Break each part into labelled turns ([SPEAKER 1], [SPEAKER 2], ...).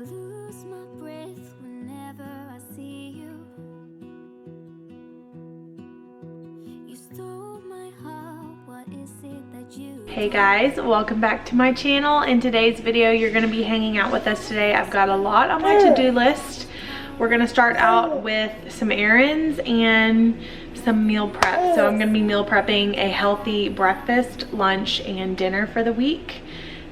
[SPEAKER 1] lose my breath whenever I see you. You stole my heart, what is it that you...
[SPEAKER 2] Hey guys, welcome back to my channel. In today's video, you're gonna be hanging out with us today. I've got a lot on my to-do list. We're gonna start out with some errands and some meal prep. So I'm gonna be meal prepping a healthy breakfast, lunch, and dinner for the week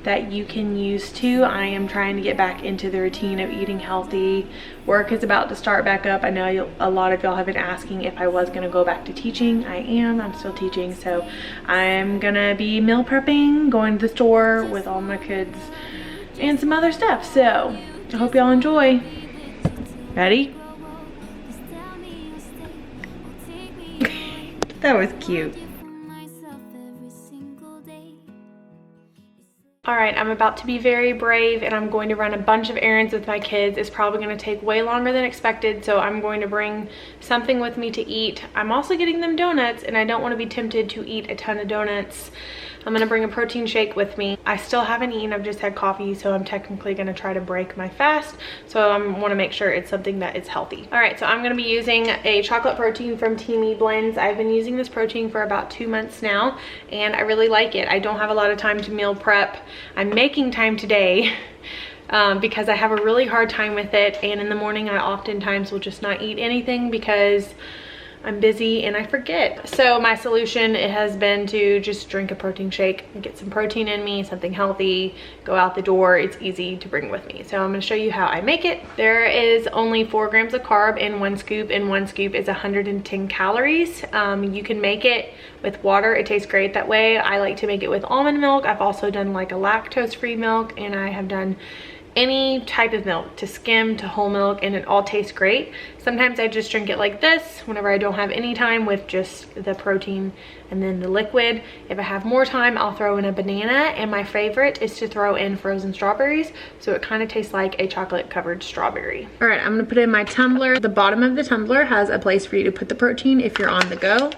[SPEAKER 2] that you can use too. I am trying to get back into the routine of eating healthy. Work is about to start back up. I know a lot of y'all have been asking if I was gonna go back to teaching. I am, I'm still teaching. So I'm gonna be meal prepping, going to the store with all my kids and some other stuff. So I hope y'all enjoy. Ready? That was cute. Alright, I'm about to be very brave and I'm going to run a bunch of errands with my kids. It's probably going to take way longer than expected, so I'm going to bring something with me to eat. I'm also getting them donuts and I don't want to be tempted to eat a ton of donuts. I'm going to bring a protein shake with me. I still haven't eaten, I've just had coffee, so I'm technically going to try to break my fast. So I want to make sure it's something that is healthy. Alright, so I'm going to be using a chocolate protein from Teami Blends. I've been using this protein for about 2 months now and I really like it. I don't have a lot of time to meal prep. I'm making time today because I have a really hard time with it, and in the morning I oftentimes will just not eat anything because I'm busy and I forget. So my solution has been to just drink a protein shake and get some protein in me, something healthy, go out the door. It's easy to bring with me. So I'm going to show you how I make it. There is only 4 grams of carb in 1 scoop, and 1 scoop is 110 calories. You can make it with water. It tastes great that way. I like to make it with almond milk. I've also done like a lactose-free milk, and I have done any type of milk, to skim to whole milk, and it all tastes great. Sometimes I just drink it like this whenever I don't have any time, with just the protein and then the liquid. If I have more time, I'll throw in a banana, and my favorite is to throw in frozen strawberries, so it kind of tastes like a chocolate covered strawberry. All right, I'm gonna put in my tumbler. The bottom of the tumbler has a place for you to put the protein if you're on the go.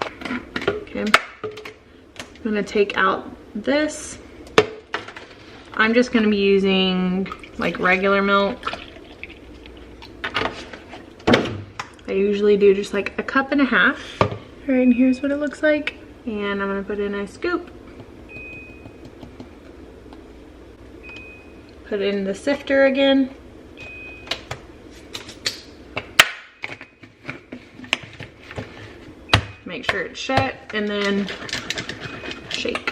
[SPEAKER 2] Okay, I'm gonna take out this. I'm just gonna be using like regular milk. I usually do just like a 1.5 cups. All right, and here's what it looks like. And I'm gonna put in a scoop. Put it in the sifter again. Make sure it's shut, and then shake.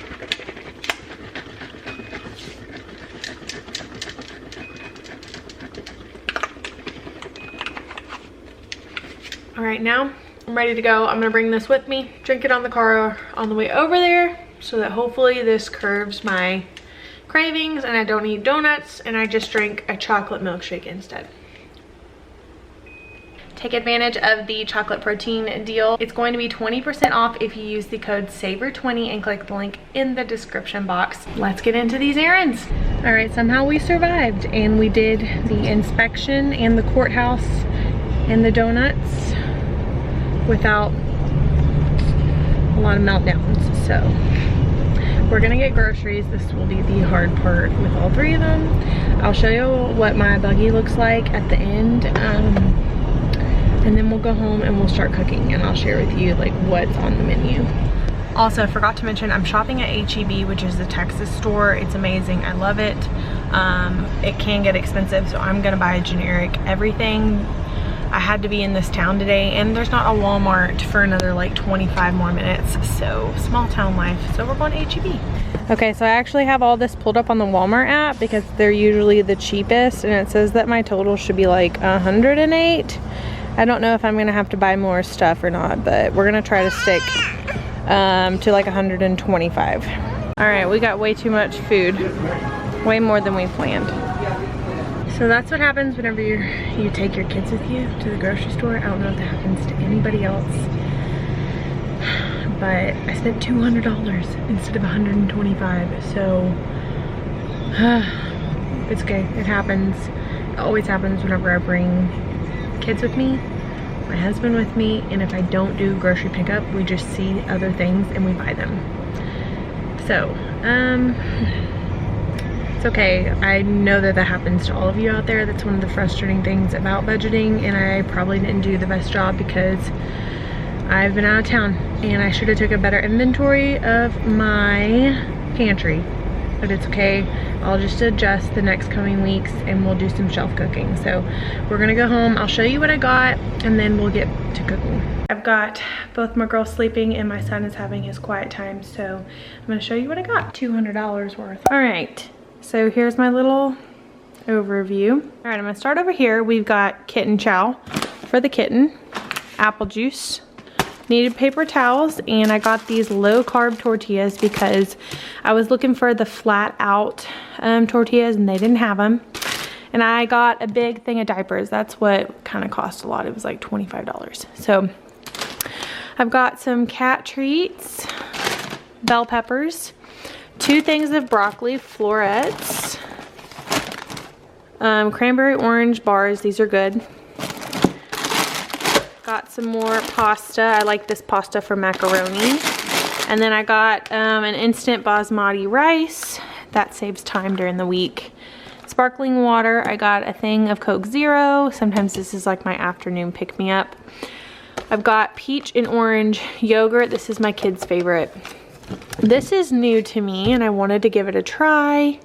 [SPEAKER 2] All right, now I'm ready to go. I'm gonna bring this with me, drink it on the car on the way over there, so that hopefully this curbs my cravings and I don't eat donuts and I just drink a chocolate milkshake instead. Take advantage of the chocolate protein deal. It's going to be 20% off if you use the code SAVOR20 and click the link in the description box. Let's get into these errands. All right, somehow we survived, and we did the inspection and the courthouse and the donuts without a lot of meltdowns. So we're gonna get groceries. This will be the hard part with all 3 of them. I'll show you what my buggy looks like at the end, and then we'll go home and we'll start cooking, and I'll share with you like what's on the menu. Also, I forgot to mention, I'm shopping at H-E-B, which is the Texas store. It's amazing, I love it. It can get expensive, so I'm gonna buy a generic everything. I had to be in this town today, and there's not a Walmart for another like 25 more minutes, so small town life. So we're going to H-E-B. Okay, so I actually have all this pulled up on the Walmart app because they're usually the cheapest, and it says that my total should be like 108. I don't know if I'm gonna have to buy more stuff or not, but we're gonna try to stick to like 125. All right, we got way too much food, way more than we planned. So that's what happens whenever you take your kids with you to the grocery store. I don't know if that happens to anybody else, but I spent $200 instead of 125. So it's okay, it happens. It always happens whenever I bring kids with me, my husband with me, and if I don't do grocery pickup, we just see other things and we buy them. So It's okay. I know that that happens to all of you out there. That's one of the frustrating things about budgeting, and I probably didn't do the best job because I've been out of town and I should have took a better inventory of my pantry. But it's okay. I'll just adjust the next coming weeks and we'll do some shelf cooking. So we're gonna go home. I'll show you what I got and then we'll get to cooking. I've got both my girls sleeping and my son is having his quiet time. So I'm gonna show you what I got. $200 worth. All right, so here's my little overview. All right, I'm gonna start over here. We've got kitten chow for the kitten, apple juice, needed paper towels, and I got these low carb tortillas because I was looking for the flat out tortillas and they didn't have them. And I got a big thing of diapers. That's what kind of cost a lot. It was like $25. So I've got some cat treats, bell peppers, 2 things of broccoli, florets, cranberry orange bars. These are good. Got some more pasta. I like this pasta for macaroni. And then I got an instant basmati rice. That saves time during the week. Sparkling water. I got a thing of Coke Zero. Sometimes this is like my afternoon pick-me-up. I've got peach and orange yogurt. This is my kid's favorite. This is new to me and I wanted to give it a try.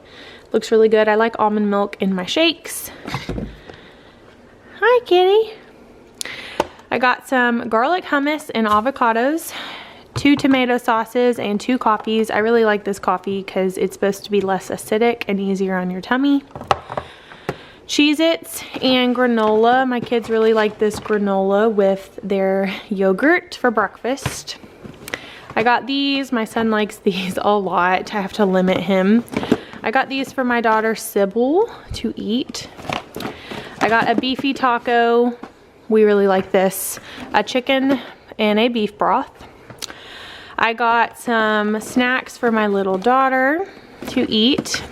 [SPEAKER 2] Looks really good. I like almond milk in my shakes. Hi, kitty. I got some garlic hummus and avocados, 2 tomato sauces, and 2 coffees. I really like this coffee because it's supposed to be less acidic and easier on your tummy. Cheez-Its and granola. My kids really like this granola with their yogurt for breakfast. I got these. My son likes these a lot. I have to limit him. I got these for my daughter Sybil to eat. I got a beefy taco. We really like this. A chicken and a beef broth. I got some snacks for my little daughter to eat.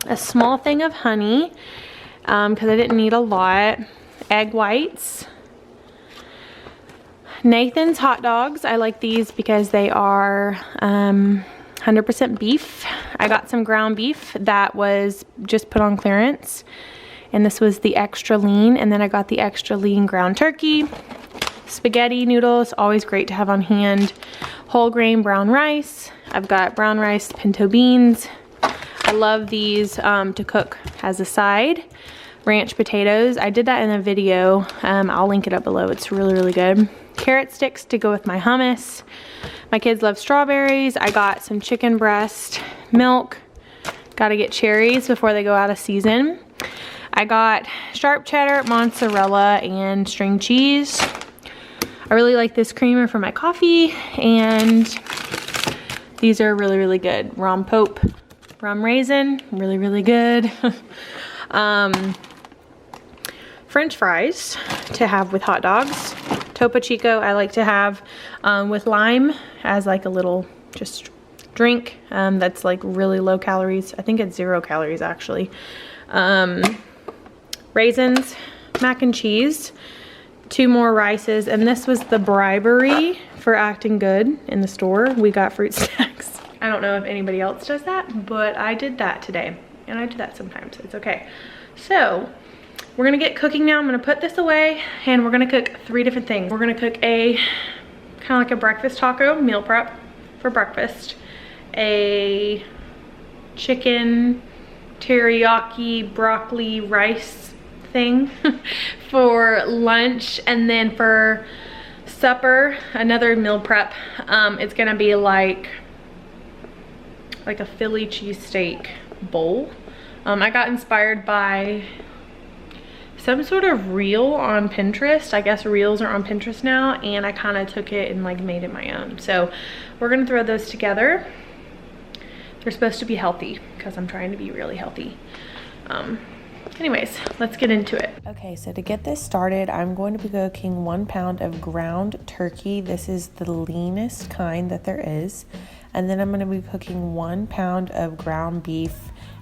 [SPEAKER 2] A small thing of honey, because I didn't need a lot. Egg whites. Nathan's hot dogs. I like these because they are 100% beef. I got some ground beef that was just put on clearance. And this was the extra lean, and then I got the extra lean ground turkey. Spaghetti noodles, always great to have on hand. Whole grain brown rice. I've got brown rice, pinto beans. I love these to cook as a side. Ranch potatoes. I did that in a video. I'll link it up below. It's really, really good. Carrot sticks to go with my hummus. My kids love strawberries. I got some chicken breast, milk. Gotta get cherries before they go out of season. I got sharp cheddar, mozzarella, and string cheese. I really like this creamer for my coffee, and these are really, really good. Rum Pope, rum raisin, really, really good. French fries to have with hot dogs. Topo Chico I like to have with lime as like a little just drink that's like really low calories. I think it's 0 calories actually. Raisins, mac and cheese, 2 more rices, and this was the bribery for acting good in the store. We got fruit snacks. I don't know if anybody else does that, but I did that today, and I do that sometimes. It's okay. So we're gonna get cooking now. I'm gonna put this away, and we're gonna cook 3 different things. We're gonna cook a kind of like a breakfast taco, meal prep for breakfast, a chicken teriyaki broccoli rice thing for lunch, and then for supper another meal prep. It's gonna be like a Philly cheesesteak bowl. I got inspired by some sort of reel on Pinterest. I guess reels are on Pinterest now, and I kind of took it and like made it my own. So we're gonna throw those together. They're supposed to be healthy because I'm trying to be really healthy. Anyways, let's get into it. Okay, so to get this started, I'm going to be cooking 1 pound of ground turkey. This is the leanest kind that there is. And then I'm going to be cooking 1 pound of ground beef.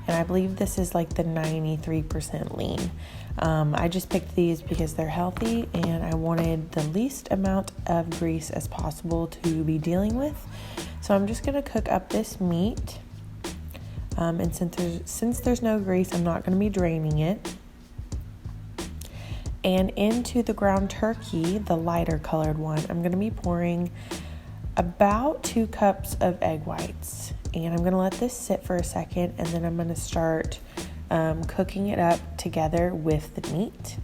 [SPEAKER 2] And I believe this is like the 93% lean. I just picked these because they're healthy and I wanted the least amount of grease as possible to be dealing with. So I'm just going to cook up this meat. And since there's no grease, I'm not going to be draining it. And into the ground turkey, the lighter colored one, I'm going to be pouring about 2 cups of egg whites. And I'm going to let this sit for a second, and then I'm going to start cooking it up together with the meat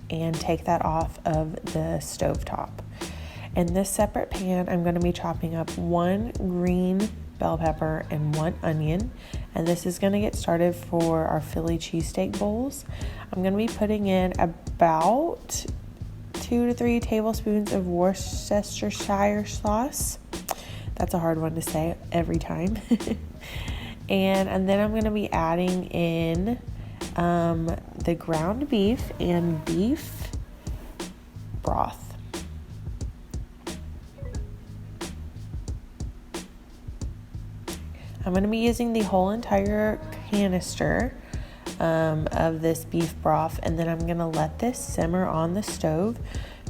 [SPEAKER 2] and take that off of the stovetop. In this separate pan, I'm going to be chopping up 1 green bell pepper and 1 onion, and this is going to get started for our Philly cheesesteak bowls. I'm going to be putting in about 2 to 3 tablespoons of Worcestershire sauce. That's a hard one to say every time. and then I'm going to be adding in the ground beef and beef broth. I'm going to be using the whole entire canister of this beef broth, and then I'm going to let this simmer on the stove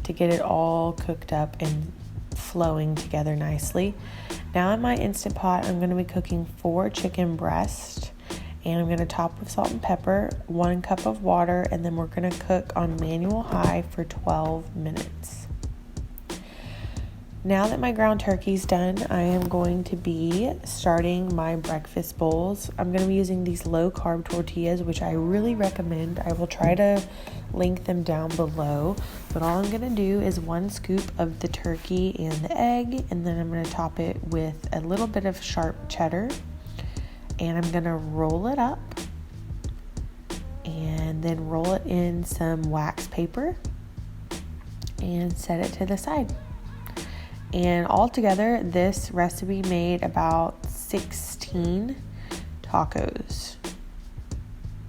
[SPEAKER 2] to get it all cooked up and flowing together nicely. Now in my Instant Pot, I'm going to be cooking 4 chicken breasts, and I'm going to top with salt and pepper, 1 cup of water, and then we're going to cook on manual high for 12 minutes. Now that my ground turkey's done, I am going to be starting my breakfast bowls. I'm going to be using these low carb tortillas, which I really recommend. I will try to link them down below, but all I'm going to do is 1 scoop of the turkey and the egg, and then I'm going to top it with a little bit of sharp cheddar, and I'm going to roll it up and then roll it in some wax paper and set it to the side. And altogether, this recipe made about 16 tacos,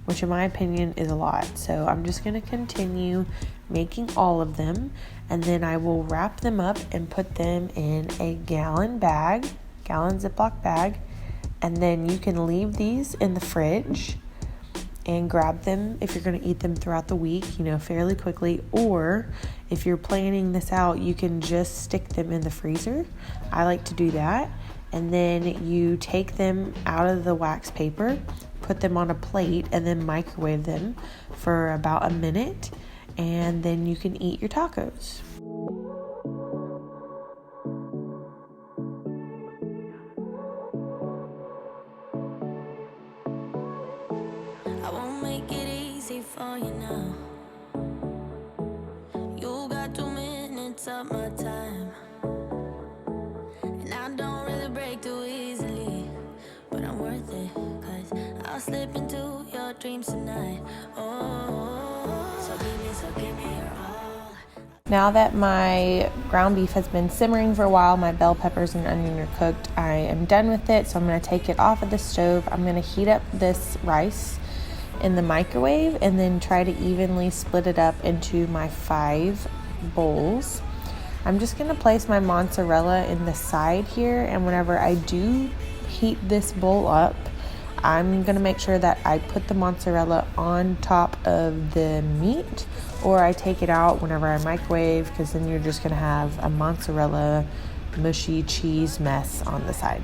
[SPEAKER 2] which in my opinion is a lot. So I'm just going to continue making all of them, and then I will wrap them up and put them in a gallon Ziploc bag, and then you can leave these in the fridge and grab them if you're going to eat them throughout the week, fairly quickly, or if you're planning this out, you can just stick them in the freezer. I like to do that. And then you take them out of the wax paper, put them on a plate, and then microwave them for about a minute, and then you can eat your tacos.
[SPEAKER 1] I won't make it easy for you now. You got 2 minutes of my time, and I don't really break too easily, but I'm worth it, 'cause I'll slip into your dreams tonight. Oh, so give me your all.
[SPEAKER 2] Now that my ground beef has been simmering for a while, my bell peppers and onion are cooked, I am done with it, so I'm going to take it off of the stove. I'm going to heat up this rice in the microwave and then try to evenly split it up into my 5 bowls. I'm just going to place my mozzarella in the side here, and whenever I do heat this bowl up, I'm going to make sure that I put the mozzarella on top of the meat, or I take it out whenever I microwave, because then you're just going to have a mozzarella mushy cheese mess on the side.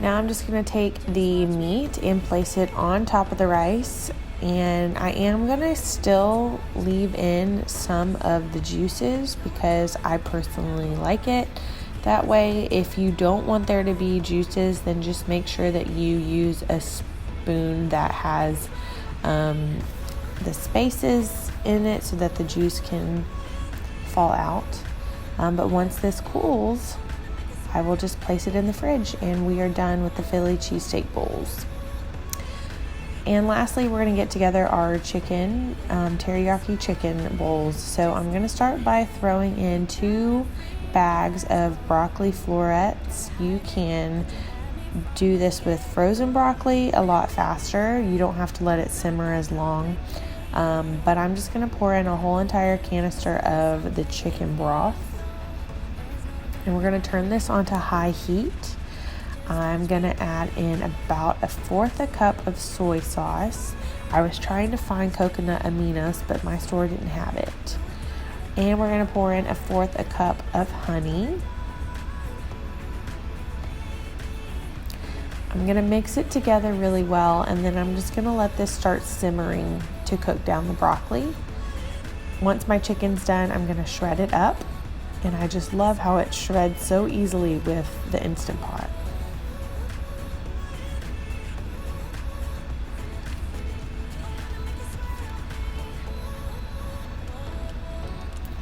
[SPEAKER 2] Now I'm just going to take the meat and place it on top of the rice, and I am going to still leave in some of the juices because I personally like it that way. If you don't want there to be juices, then just make sure that you use a spoon that has the spaces in it so that the juice can fall out. But once this cools, I will just place it in the fridge, and we are done with the Philly cheesesteak bowls. And lastly, we're going to get together our chicken, teriyaki chicken bowls. So I'm going to start by throwing in 2 bags of broccoli florets. You can do this with frozen broccoli a lot faster. You don't have to let it simmer as long. But I'm just going to pour in a whole entire canister of the chicken broth. And we're going to turn this onto high heat. I'm gonna add in about 1/4 cup of soy sauce. I was trying to find coconut aminos, but my store didn't have it. And we're gonna pour in 1/4 cup of honey. I'm gonna mix it together really well, and then I'm just gonna let this start simmering to cook down the broccoli. Once my chicken's done, I'm gonna shred it up, and I just love how it shreds so easily with the Instant Pot.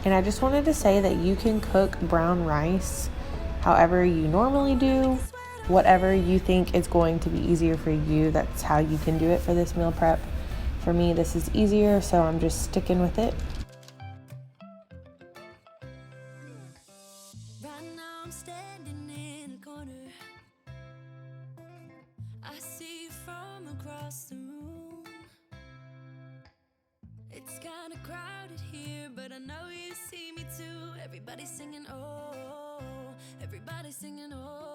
[SPEAKER 2] And I just wanted to say that you can cook brown rice however you normally do. Whatever you think is going to be easier for you, that's how you can do it for this meal prep. For me, this is easier, so I'm just sticking with it.
[SPEAKER 1] Right now I'm standing in a corner. I see you from across the room. It's kinda crowded here, but I know you see me too. Everybody's singing, oh, everybody's singing, oh.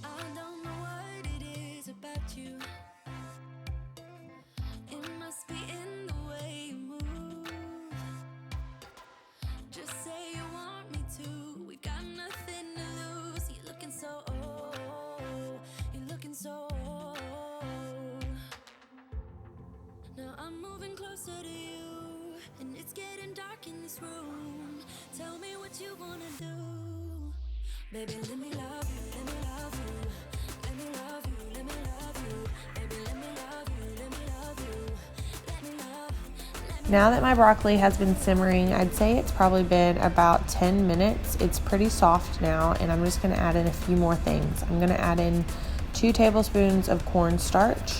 [SPEAKER 1] I don't know what it is about you. It must be in the way you move. Just say you want me to. We've got nothing to lose. You're looking so old. You're looking so old. Now I'm moving closer to you, and it's getting dark in this room. Tell me what you wanna do. Baby, let me love you, let me love you. Let me love you, let me love you. Baby, let me love you, let me love you. Let me love.
[SPEAKER 2] Now that my broccoli has been simmering, I'd say it's probably been about 10 minutes. It's pretty soft now, and I'm just gonna add in a few more things. I'm gonna add in 2 tablespoons of cornstarch.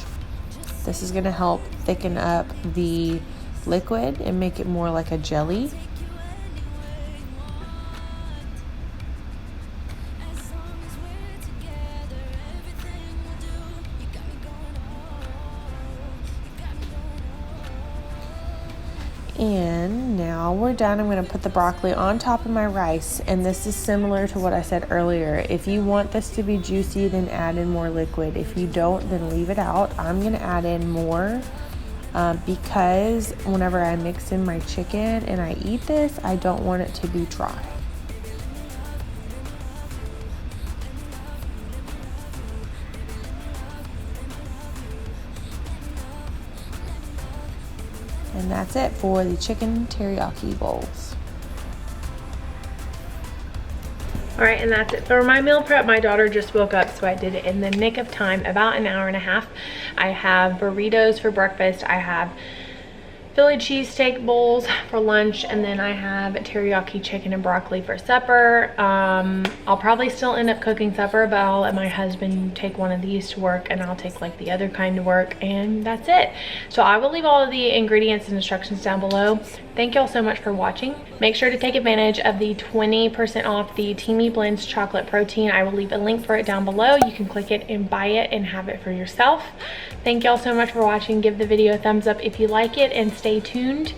[SPEAKER 2] This is gonna help thicken up the liquid and make it more like a jelly. And now we're done. I'm going to put the broccoli on top of my rice, and this is similar to what I said earlier. If you want this to be juicy, then add in more liquid. If you don't, then leave it out. I'm going to add in more because whenever I mix in my chicken and I eat this, I don't want it to be dry. And that's it for the chicken teriyaki bowls. All right, and that's it for my meal prep. My daughter just woke up, so I did it in the nick of time, about an hour and a half. I have burritos for breakfast. I have Philly cheesesteak bowls for lunch, and then I have teriyaki chicken and broccoli for supper. I'll probably still end up cooking supper, but I'll let my husband take one of these to work, and I'll take like the other kind to work, and that's it. So I will leave all of the ingredients and instructions down below. Thank y'all so much for watching. Make sure to take advantage of the 20% off the Teami Blends chocolate protein. I will leave a link for it down below. You can click it and buy it and have it for yourself. Thank y'all so much for watching. Give the video a thumbs up if you like it, and stay tuned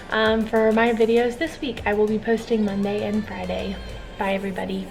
[SPEAKER 2] for my videos this week. I will be posting Monday and Friday. Bye everybody.